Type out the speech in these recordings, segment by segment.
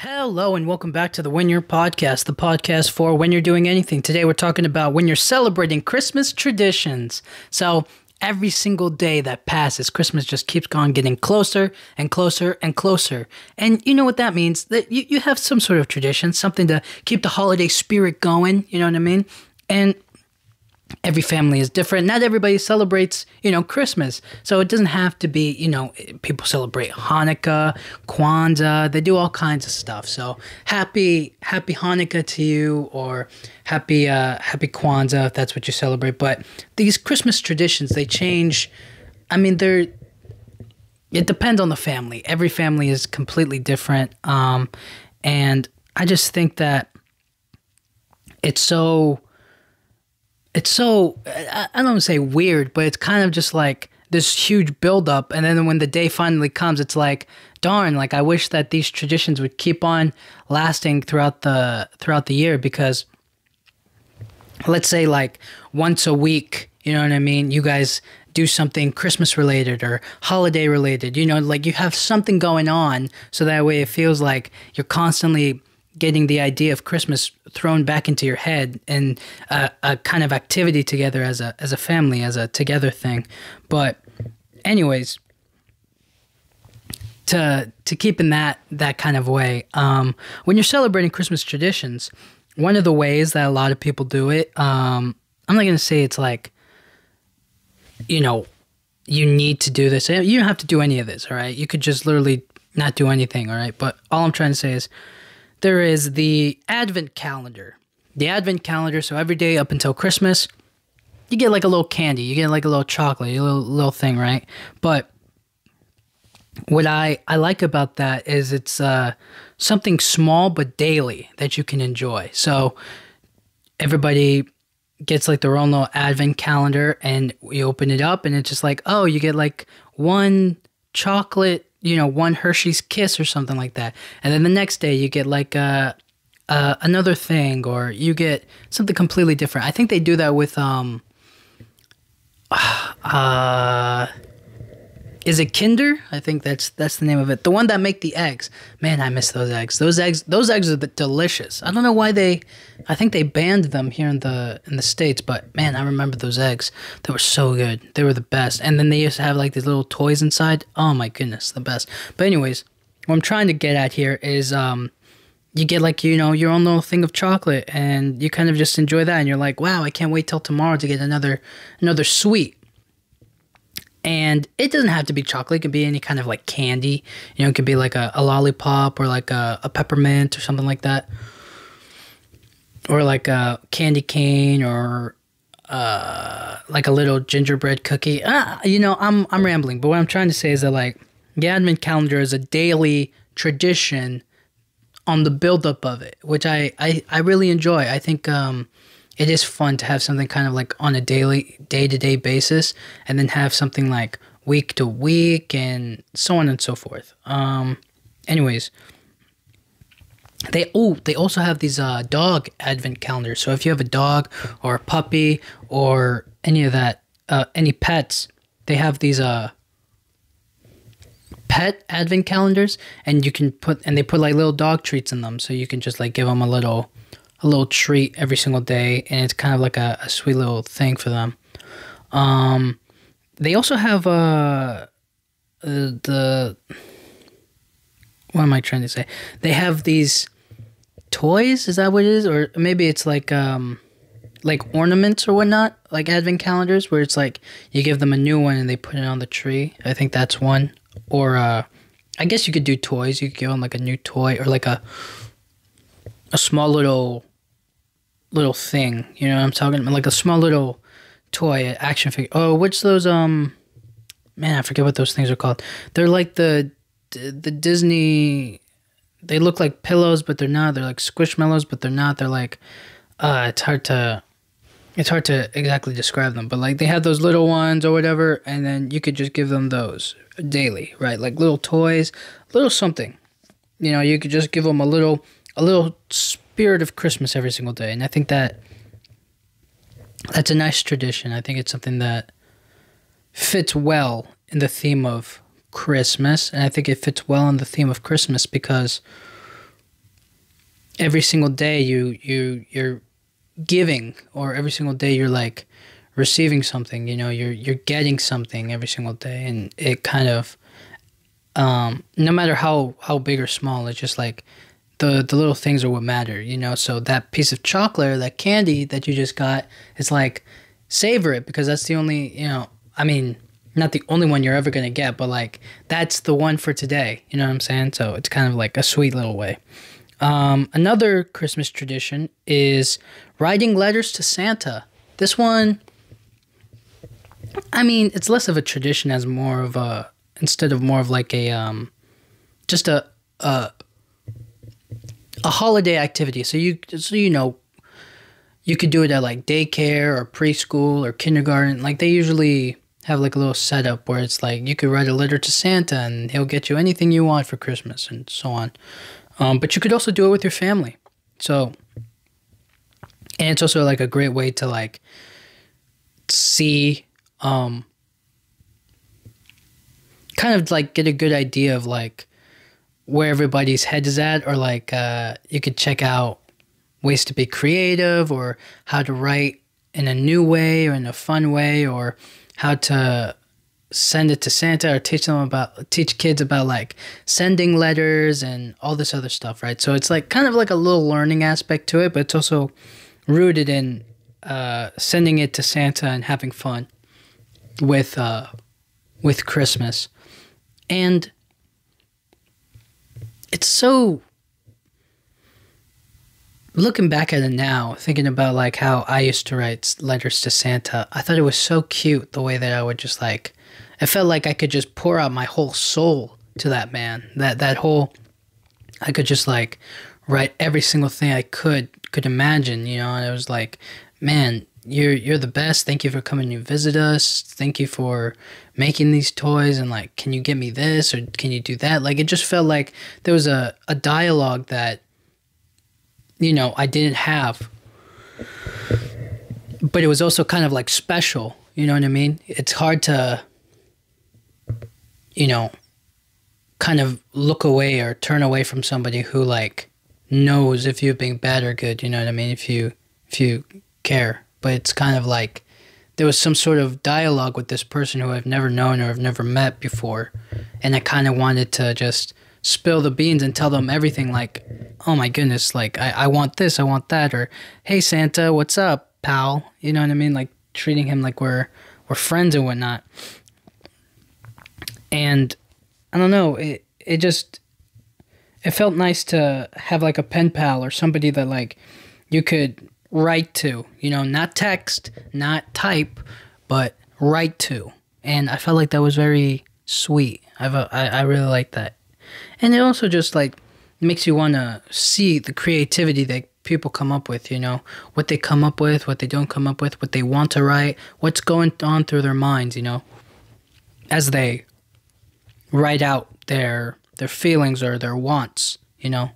Hello and welcome back to the When You're Podcast, the podcast for when you're doing anything. Today we're talking about when you're celebrating Christmas traditions. So every single day that passes, Christmas just keeps on getting closer and closer and closer. And you know what that means? That you have some sort of tradition, something to keep the holiday spirit going, you know what I mean? And every family is different. Not everybody celebrates, Christmas. So it doesn't have to be, people celebrate Hanukkah, Kwanzaa. They do all kinds of stuff. So happy Hanukkah to you, or happy Kwanzaa if that's what you celebrate. But these Christmas traditions, they change. I mean, it depends on the family. Every family is completely different. And I just think that it's so, I don't want to say weird, but it's kind of just like this huge buildup. And then when the day finally comes, it's like, darn, like I wish that these traditions would keep on lasting throughout the year, because let's say like once a week, you know what I mean? You guys do something Christmas related or holiday related, like you have something going on. So that way it feels like you're constantly getting the idea of Christmas thrown back into your head, and a kind of activity together as a family, as a together thing. But anyways, to keep in that kind of way, when you're celebrating Christmas traditions, one of the ways that a lot of people do it, I'm not going to say it's like, you need to do this. You don't have to do any of this, all right? You could just literally not do anything, all right? But all I'm trying to say is, there is the Advent calendar. The Advent calendar, so every day up until Christmas, you get like a little candy. You get like a little chocolate, a little thing, right? But what I like about that is it's something small but daily that you can enjoy. So everybody gets like their own little Advent calendar, and you open it up, and it's just like, oh, you get like one chocolate, one Hershey's Kiss or something like that. And then the next day you get like another thing, or you get something completely different. I think they do that with is it Kinder? I think that's the name of it. The one that make the eggs. Man, I miss those eggs. Those eggs are delicious. I don't know why I think they banned them here in the States, but man, I remember those eggs. They were so good. They were the best. And then they used to have like these little toys inside. Oh my goodness, the best. But anyways, what I'm trying to get at here is you get like, your own little thing of chocolate, and you kind of just enjoy that, and you're like, wow, I can't wait till tomorrow to get another sweet. And it doesn't have to be chocolate. It can be any kind of like candy. It could be like a lollipop, or like a peppermint or something like that. Or like a candy cane, or like a little gingerbread cookie. I'm rambling. But what I'm trying to say is that like the Advent calendar is a daily tradition on the buildup of it, which I really enjoy. I think it is fun to have something kind of like on a day-to-day basis, and then have something like week to week, and so on and so forth. Anyways, they also have these dog Advent calendars. So if you have a dog or a puppy or any of that, any pets, they have these pet Advent calendars, and they put like little dog treats in them, so you can just like give them a little treat every single day, and it's kind of like a sweet little thing for them. They also have what am I trying to say? They have these toys, is that what it is? Or maybe it's like ornaments or whatnot, like Advent calendars, where it's like you give them a new one and they put it on the tree. I think that's one. Or I guess you could do toys. You could give them like a new toy, or like a small little thing, you know what I'm talking about? Like a small little toy, action figure. Oh, what's those, man, I forget what those things are called. They're like the Disney, they look like pillows, but they're not. They're like Squishmallows, but they're not. They're like, it's hard to exactly describe them, but like they have those little ones or whatever, and then you could just give them those daily, right? Like little toys, little something. You could just give them a little spirit of Christmas every single day. And I think that's a nice tradition. I think it's something that fits well in the theme of Christmas. And I think it fits well in the theme of Christmas because every single day you're giving, or every single day you're like receiving something. You know, you're getting something every single day, and it kind of no matter how big or small, it's just like the little things are what matter, you know. So that piece of chocolate or that candy that you just got, it's like, savor it, because that's the only, you know, I mean, not the only one you're ever gonna get, but like that's the one for today, you know what I'm saying? So it's kind of like a sweet little way. Another Christmas tradition is writing letters to Santa. This one, I mean, it's less of a tradition as more of a, instead of more of like a just a holiday activity. So you know, you could do it at like daycare or preschool or kindergarten. Like they usually have like a little setup where it's like you could write a letter to Santa and he'll get you anything you want for Christmas and so on. But you could also do it with your family. So, and it's also like a great way to like see, kind of like get a good idea of like where everybody's head is at, or like you could check out ways to be creative, or how to write in a new way or in a fun way, or how to send it to Santa, or teach kids about like sending letters and all this other stuff, right? So it's like kind of like a little learning aspect to it, but it's also rooted in sending it to Santa and having fun with Christmas. And it's so, looking back at it now, thinking about like how I used to write letters to Santa, I thought it was so cute the way that I would just like, I felt like I could just pour out my whole soul to that man. That whole, I could just like write every single thing I could imagine, you know. And it was like, man, you're the best. Thank you for coming to visit us. Thank you for making these toys, and like, can you get me this, or can you do that? Like, it just felt like there was a dialogue that, you know, I didn't have, but it was also kind of like special, you know what I mean? It's hard to, you know, kind of look away or turn away from somebody who like knows if you're being bad or good, you know what I mean? If you care. But it's kind of like there was some sort of dialogue with this person who I've never known or I've never met before, and I kind of wanted to just spill the beans and tell them everything, like, oh my goodness, like I want this, I want that, or hey Santa, what's up, pal? You know what I mean? Like treating him like we're friends and whatnot. And I don't know, it felt nice to have like a pen pal or somebody that like you could write to, you know, not text, not type, but write to. And I felt like that was very sweet. I really like that. And it also just like makes you want to see the creativity that people come up with, you know, what they come up with, what they don't come up with, what they want to write, what's going on through their minds, you know, as they write out their feelings or their wants, you know.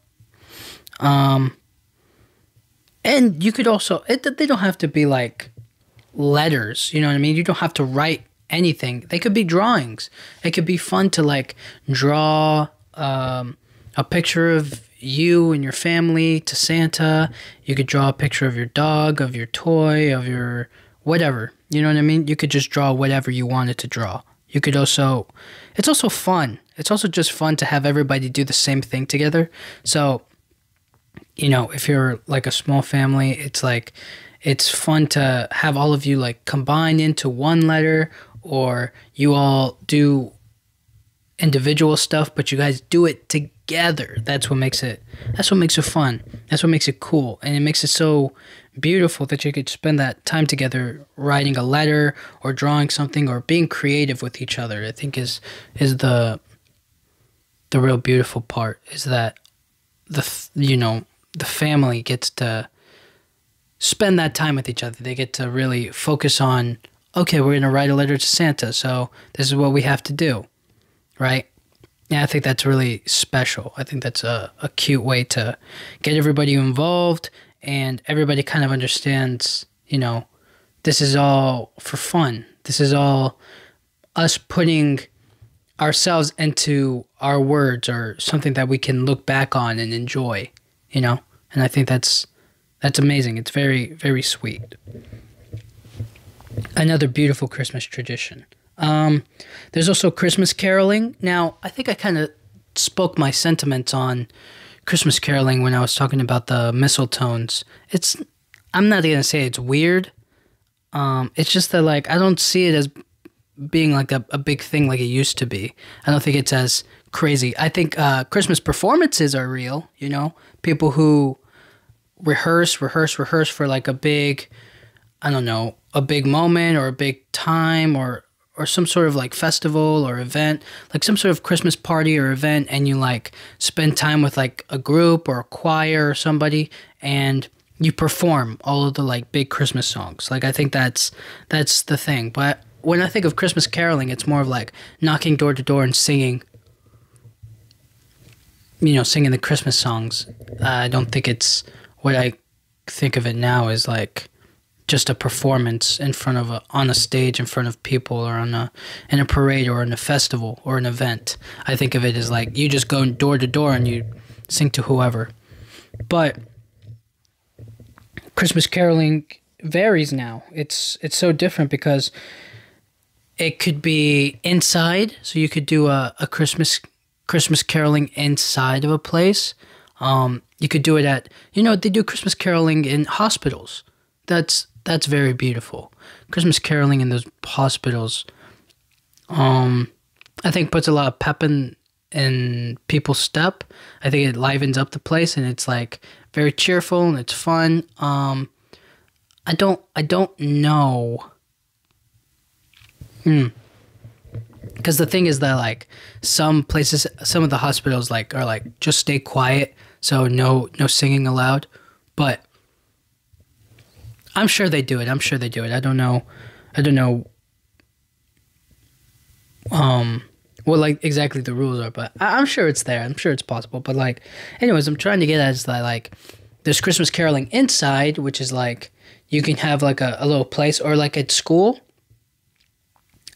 And you could also, they don't have to be like letters, you know what I mean? You don't have to write anything. They could be drawings. It could be fun to like draw a picture of you and your family to Santa. You could draw a picture of your dog, of your toy, of your whatever, you know what I mean? You could just draw whatever you wanted to draw. You could also, it's also fun. It's also just fun to have everybody do the same thing together. So, you know, if you're like a small family, it's like, it's fun to have all of you like combine into one letter, or you all do individual stuff, but you guys do it together. That's what makes it fun. That's what makes it cool. And it makes it so beautiful that you could spend that time together writing a letter or drawing something or being creative with each other. I think is the real beautiful part, is that the family gets to spend that time with each other. They get to really focus on, okay, we're going to write a letter to Santa, so this is what we have to do, right? Yeah, I think that's really special. I think that's a cute way to get everybody involved, and everybody kind of understands, you know, this is all for fun. This is all us putting ourselves into our words, or something that we can look back on and enjoy, you know? and I think that's amazing. It's very, very sweet. Another beautiful Christmas tradition. There's also Christmas caroling. Now, I think I kind of spoke my sentiments on Christmas caroling when I was talking about the mistletoes. I'm not gonna say it's weird. It's just that like I don't see it as being like a big thing like it used to be. I don't think it's as crazy. I think Christmas performances are real. You know, people who rehearse for like a big, I don't know, a big moment or a big time or some sort of like festival or event, like some sort of Christmas party or event, and you like spend time with like a group or a choir or somebody, and you perform all of the like big Christmas songs. Like I think that's the thing. But when I think of Christmas caroling, it's more of like knocking door to door and singing, you know, singing the Christmas songs. I don't think it's what I think of it now is like just a performance in front of on a stage in front of people or in a parade or in a festival or an event. I think of it as like you just go door to door and you sing to whoever. But Christmas caroling varies now. It's so different because it could be inside, so you could do a Christmas caroling inside of a place. You could do it at, you know, they do Christmas caroling in hospitals. That's very beautiful. Christmas caroling in those hospitals, I think puts a lot of pep in people's step. I think it livens up the place, and it's like very cheerful and it's fun. I don't know. Because the thing is that like some places, some of the hospitals like are like just stay quiet, so no singing allowed, but I'm sure they do it. I don't know what like exactly the rules are, but I'm sure it's there. I'm sure it's possible. But like, anyways, I'm trying to get at is that like there's Christmas caroling inside, which is like you can have like a little place, or like at school.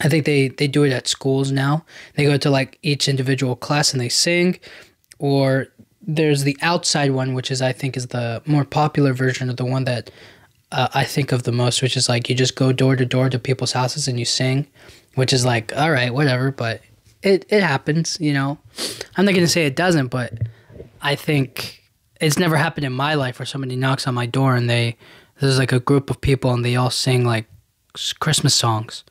I think they do it at schools now. They go to like each individual class and they sing, or there's the outside one, which is I think is the more popular version of the one that I think of the most, which is like you just go door to door to people's houses and you sing, which is like, all right, whatever, but it happens, you know. I'm not going to say it doesn't, but I think it's never happened in my life where somebody knocks on my door and there's like a group of people and they all sing like Christmas songs.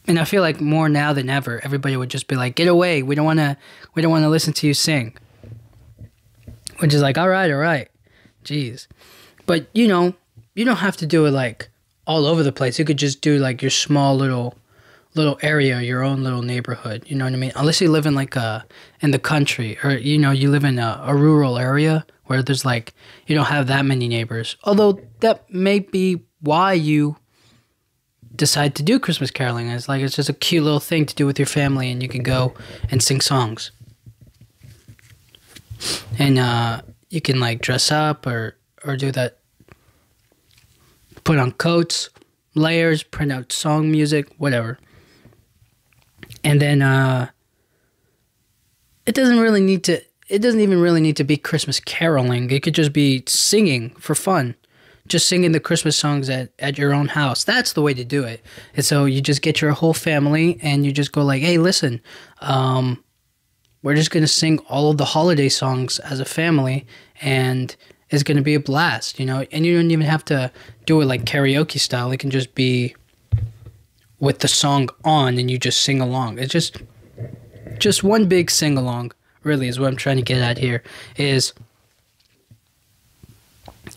And I feel like more now than ever, everybody would just be like, get away, we don't want to listen to you sing. Which is like, all right, jeez. But, you know, you don't have to do it, like, all over the place. You could just do, like, your small little area, your own little neighborhood. You know what I mean? Unless you live in, like, in the country. Or, you know, you live in a rural area where there's, like, you don't have that many neighbors. Although, that may be why you decide to do Christmas caroling. It's like, it's just a cute little thing to do with your family, and you can go and sing songs. And, you can, like, dress up or do that, put on coats, layers, print out song music, whatever. And then it doesn't even really need to be Christmas caroling. It could just be singing for fun. Just singing the Christmas songs at your own house. That's the way to do it. And so you just get your whole family and you just go like, hey, listen, we're just going to sing all of the holiday songs as a family, and it's going to be a blast, you know? And you don't even have to do it like karaoke style. It can just be with the song on and you just sing along. It's just one big sing along, really, is what I'm trying to get at here, is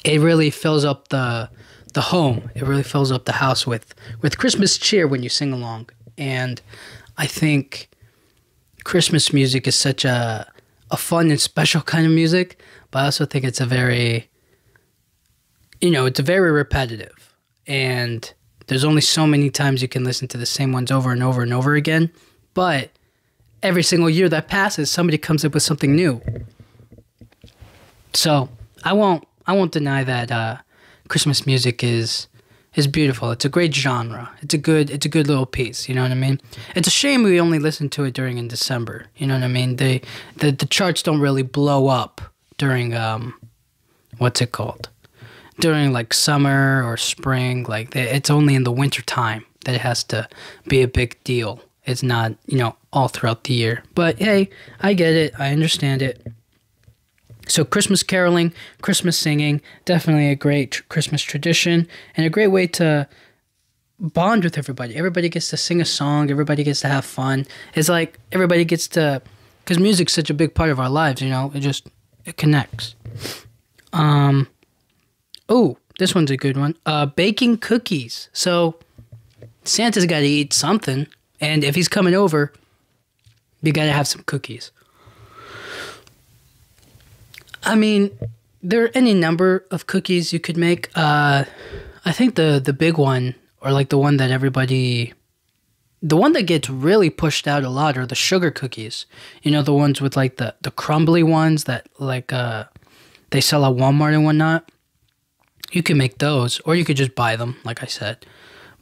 it really fills up the home. It really fills up the house with Christmas cheer when you sing along. And I think Christmas music is such a fun and special kind of music, but I also think it's it's very repetitive, and there's only so many times you can listen to the same ones over and over and over again, but every single year that passes, somebody comes up with something new. So I won't deny that Christmas music is beautiful. It's a great genre. It's a good little piece. You know what I mean? It's a shame we only listen to it in December. You know what I mean? The charts don't really blow up during what's it called? During like summer or spring. Like it's only in the winter time that it has to be a big deal. It's not, all throughout the year. But hey, I get it. I understand it. So Christmas caroling, Christmas singing, definitely a great Christmas tradition and a great way to bond with everybody. Everybody gets to sing a song. Everybody gets to have fun. It's like everybody gets to, because music's such a big part of our lives, it connects. Oh, this one's a good one. Baking cookies. So Santa's got to eat something. And if he's coming over, you got to have some cookies. I mean, there are any number of cookies you could make. I think the big one, or like the one that the one that gets really pushed out a lot are the sugar cookies. The ones with like the crumbly ones that like they sell at Walmart and whatnot. You can make those, or you could just buy them, like I said.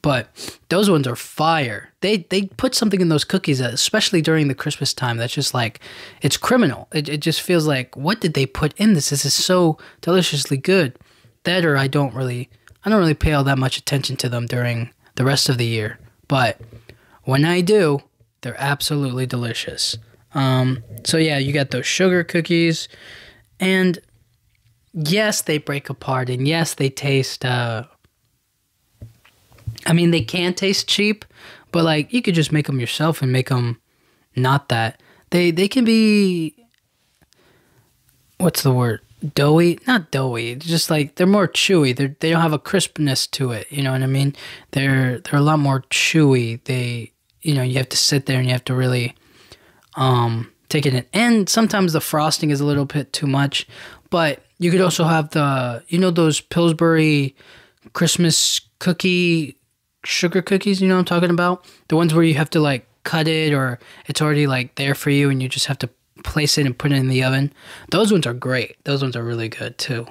But those ones are fire. They put something in those cookies, especially during the Christmas time, that's just like, it's criminal. It just feels like, what did they put in this? This is so deliciously good. That, or I don't really pay all that much attention to them during the rest of the year. But when I do, they're absolutely delicious. So yeah, you got those sugar cookies. And yes, they break apart. And yes, they taste... they can taste cheap, but like you could just make them yourself and make them not that. They can be, what's the word? Doughy? Not doughy. Just like they're more chewy. They don't have a crispness to it. You know what I mean? They're a lot more chewy. You have to sit there and you have to really take it in. And sometimes the frosting is a little bit too much, but you could also have those Pillsbury Christmas sugar cookies, you know what I'm talking about? The ones where you have to like cut it, or it's already like there for you and you just have to place it and put it in the oven. Those ones are great. Those ones are really good too.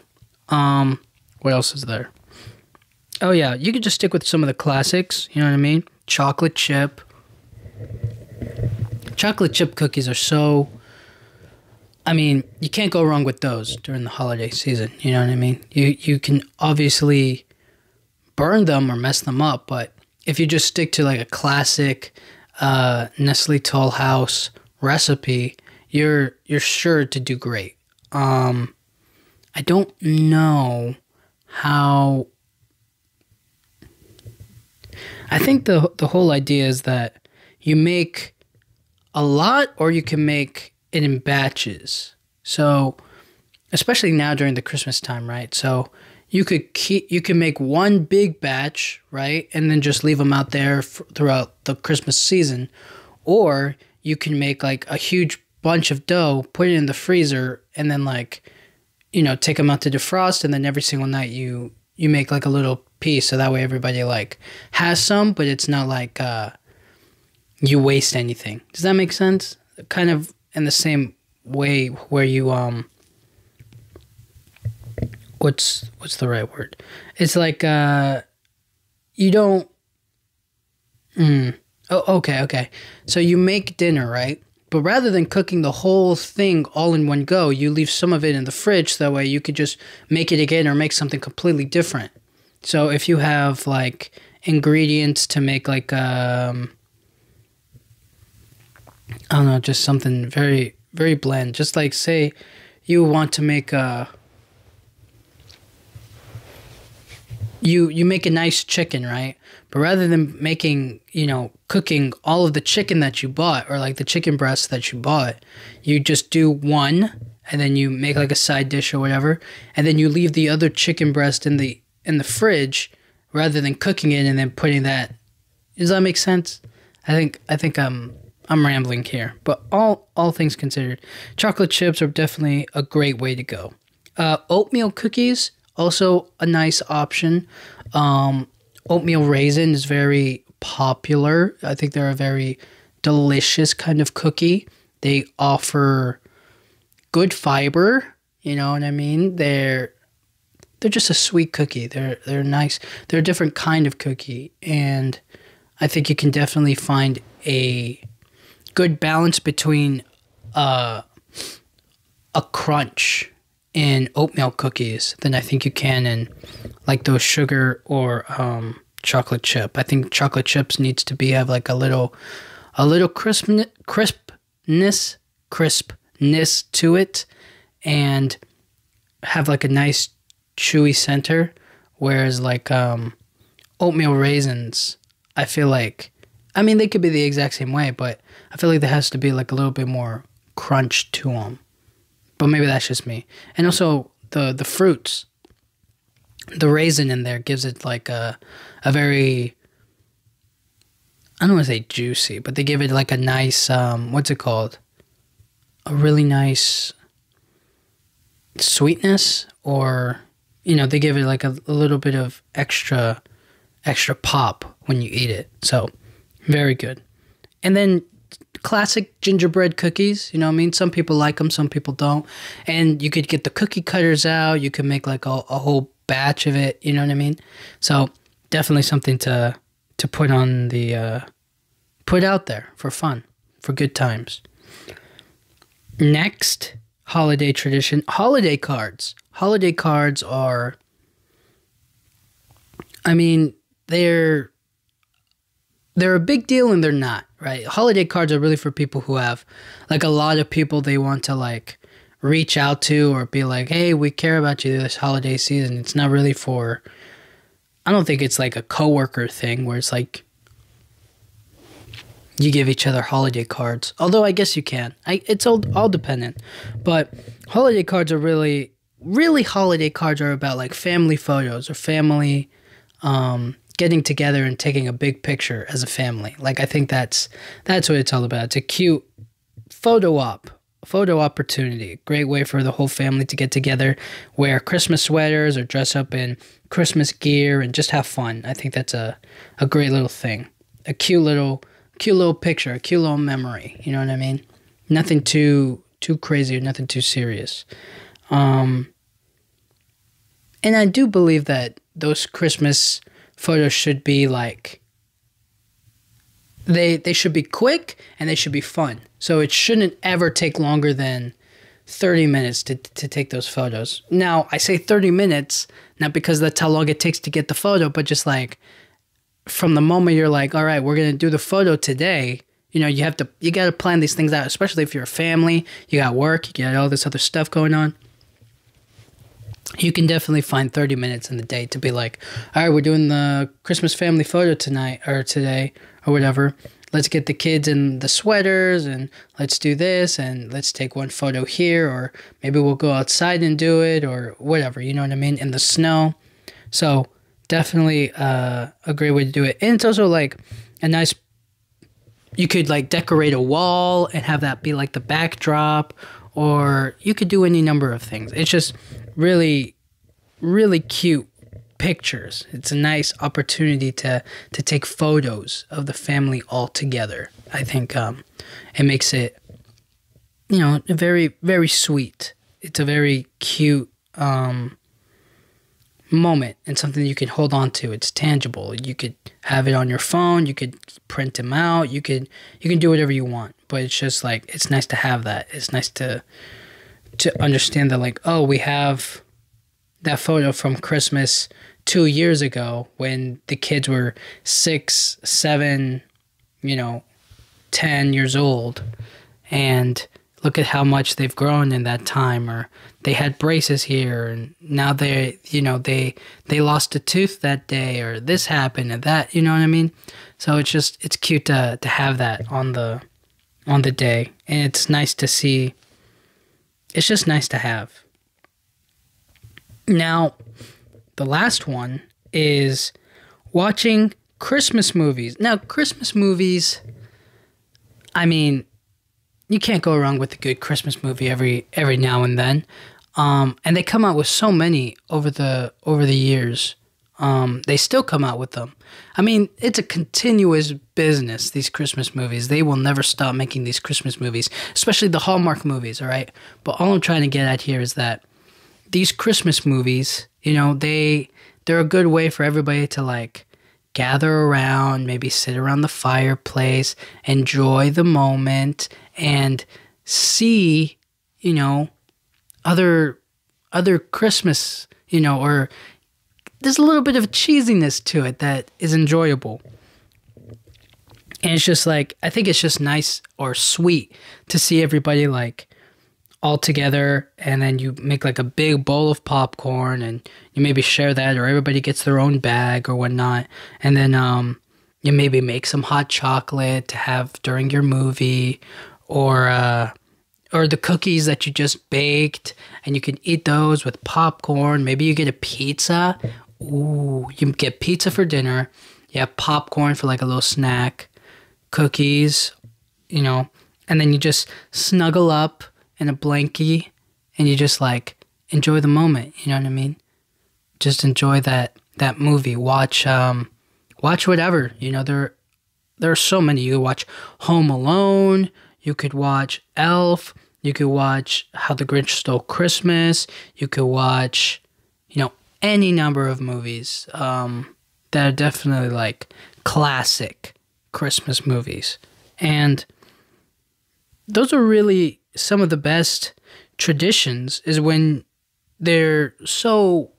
What else is there? Oh yeah, you could just stick with some of the classics, you know what I mean? Chocolate chip. Chocolate chip cookies are so... you can't go wrong with those during the holiday season, you know what I mean? You can obviously burn them or mess them up, but if you just stick to like a classic Nestle Toll House recipe, you're sure to do great. I don't know how... I think the whole idea is that you make a lot, or you can make it in batches. So, especially now during the Christmas time, right? So you can make one big batch, right, and then just leave them out there throughout the Christmas season, or you can make like a huge bunch of dough, put it in the freezer, and then take them out to defrost, and then every single night you make like a little piece, so that way everybody like has some, but it's not like you waste anything. Does that make sense? Kind of in the same way where you what's the right word? It's like you don't okay. So you make dinner, right? But rather than cooking the whole thing all in one go, you leave some of it in the fridge, so that way you could just make it again or make something completely different. So if you have like ingredients to make like I don't know, just something very, very bland. Just like, say you want to make you make a nice chicken, right? But rather than cooking all of the chicken that you bought, or like the chicken breast that you bought, you just do one, and then you make like a side dish or whatever, and then you leave the other chicken breast in the fridge, rather than cooking it and then putting that. Does that make sense? I think I'm rambling here, but all things considered, chocolate chips are definitely a great way to go. Oatmeal cookies, also a nice option. Oatmeal raisin is very popular. I think they're a very delicious kind of cookie. They offer good fiber, you know what I mean? They're just a sweet cookie. They're nice. They're a different kind of cookie, and I think you can definitely find a good balance between a crunch, in oatmeal cookies than I think you can in like those sugar or chocolate chip. I think chocolate chips needs to be have like a little crispness to it, and have like a nice chewy center. Whereas like oatmeal raisins, I feel like, I mean, they could be the exact same way, but I feel like there has to be like a little bit more crunch to them. But maybe that's just me. And also the fruits, the raisin in there gives it like a very, I don't want to say juicy, but they give it like a nice, what's it called? A really nice sweetness, or, you know, they give it like a little bit of extra pop when you eat it. So very good. And then classic gingerbread cookies, you know what I mean? Some people like them, some people don't. And you could get the cookie cutters out. You could make like a whole batch of it, you know what I mean? So definitely something to put on the, put out there for fun, for good times. Next holiday tradition, holiday cards. Holiday cards are, I mean, they're a big deal and they're not, right? Holiday cards are really for people who have, like, a lot of people they want to, like, reach out to or be like, hey, we care about you this holiday season. It's not really for, I don't think it's like a coworker thing where it's like you give each other holiday cards. Although I guess you can. It's all dependent. But holiday cards are really holiday cards are about like family photos or family getting together and taking a big picture as a family. Like, I think that's what it's all about. It's a cute photo opportunity. Great way for the whole family to get together, wear Christmas sweaters or dress up in Christmas gear and just have fun. I think that's a great little thing. A cute little picture, a cute little memory. You know what I mean? Nothing too crazy or nothing too serious. And I do believe that those Christmas photos should be like, they should be quick and they should be fun. So it shouldn't ever take longer than 30 minutes to take those photos. Now, I say 30 minutes, not because that's how long it takes to get the photo, but just like from the moment you're like, all right, we're going to do the photo today, you know, you got to plan these things out, especially if you're a family, you got work, you got all this other stuff going on. You can definitely find 30 minutes in the day to be like, all right, we're doing the Christmas family photo tonight or today or whatever. Let's get the kids in the sweaters and let's do this and let's take one photo here, or maybe we'll go outside and do it or whatever, you know what I mean, in the snow. So definitely a great way to do it. And it's also like a nice, you could like decorate a wall and have that be like the backdrop, or you could do any number of things. It's just really, really cute pictures. It's a nice opportunity to take photos of the family all together. I think it makes it, you know, very, very sweet. It's a very cute moment and something you can hold on to. It's tangible. You could have it on your phone. You could print them out. You can do whatever you want. But it's just like, it's nice to have that. It's nice to understand that, like, oh, we have that photo from Christmas 2 years ago when the kids were 6, 7, 10 years old, and look at how much they've grown in that time. Or they had braces here and now they lost a tooth that day, or this happened and that, you know what I mean? So it's cute to have that on the day, and it's nice to see. It's just nice to have. Now, the last one is watching Christmas movies. Now, Christmas movies, I mean, you can't go wrong with a good Christmas movie every now and then. And they come out with so many over the years. They still come out with them. I mean, it's a continuous business, these Christmas movies. They will never stop making these Christmas movies, especially the Hallmark movies, all right? But all I'm trying to get at here is that these Christmas movies, they're a good way for everybody to, like, gather around, maybe sit around the fireplace, enjoy the moment, and see, other other Christmas, or there's a little bit of cheesiness to it that is enjoyable. And it's just like, I think it's just nice or sweet to see everybody like all together, and then you make like a big bowl of popcorn and you maybe share that, or everybody gets their own bag or whatnot. And then you maybe make some hot chocolate to have during your movie, or the cookies that you just baked, and you can eat those with popcorn. Maybe you get a pizza. Ooh, you get pizza for dinner. You have popcorn for like a little snack, cookies, and then you just snuggle up in a blankie and you just like enjoy the moment. You know what I mean? Just enjoy that movie. Watch whatever. There are so many. You could watch Home Alone. You could watch Elf. You could watch How the Grinch Stole Christmas. You could watch, any number of movies that are definitely like classic Christmas movies. And those are really some of the best traditions, is when they're so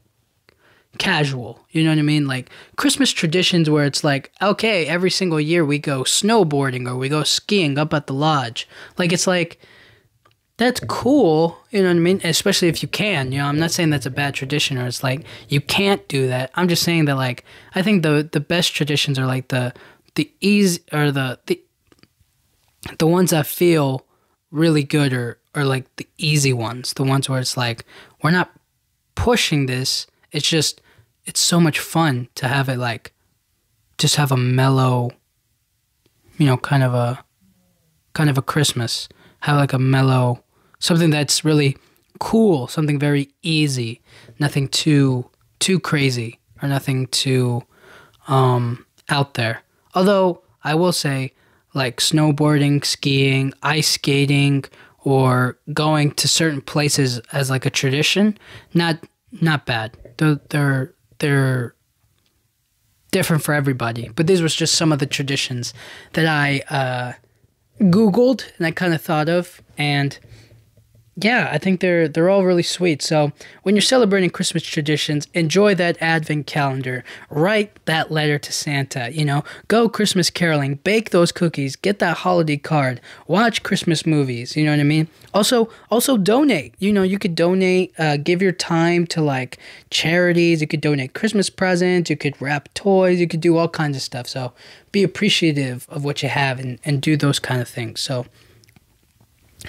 casual. You know what I mean? Like Christmas traditions where it's like, okay, every single year we go snowboarding or we go skiing up at the lodge. Like, it's like, that's cool, you know what I mean? Especially if you can, I'm not saying that's a bad tradition or it's like you can't do that. I'm just saying that, like, I think the best traditions are like the easy, or the ones that feel really good, or like the easy ones, the ones where it's like, we're not pushing this. It's just, it's so much fun to have it like, just have a mellow, kind of a Christmas. Have like a mellow, something that's really cool, something very easy, nothing too crazy or nothing too out there. Although I will say, like snowboarding, skiing, ice skating, or going to certain places as like a tradition, not bad. They're different for everybody. But these was just some of the traditions that I Googled and I kind of thought of, and yeah, I think they're all really sweet. So when you're celebrating Christmas traditions, enjoy that advent calendar. Write that letter to Santa, go Christmas caroling, bake those cookies, get that holiday card, watch Christmas movies, you know what I mean? Also donate. You could donate, give your time to like charities, you could donate Christmas presents, you could wrap toys, you could do all kinds of stuff. So be appreciative of what you have and do those kind of things. So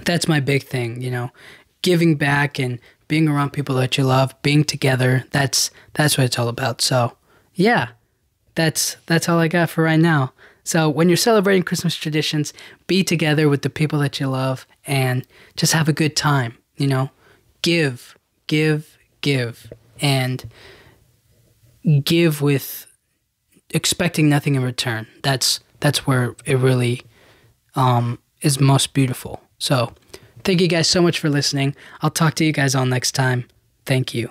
that's my big thing, giving back and being around people that you love, being together. That's what it's all about. So yeah, that's all I got for right now. So when you're celebrating Christmas traditions, be together with the people that you love and just have a good time, give, and give with expecting nothing in return. That's where it really is most beautiful. So thank you guys so much for listening. I'll talk to you guys all next time. Thank you.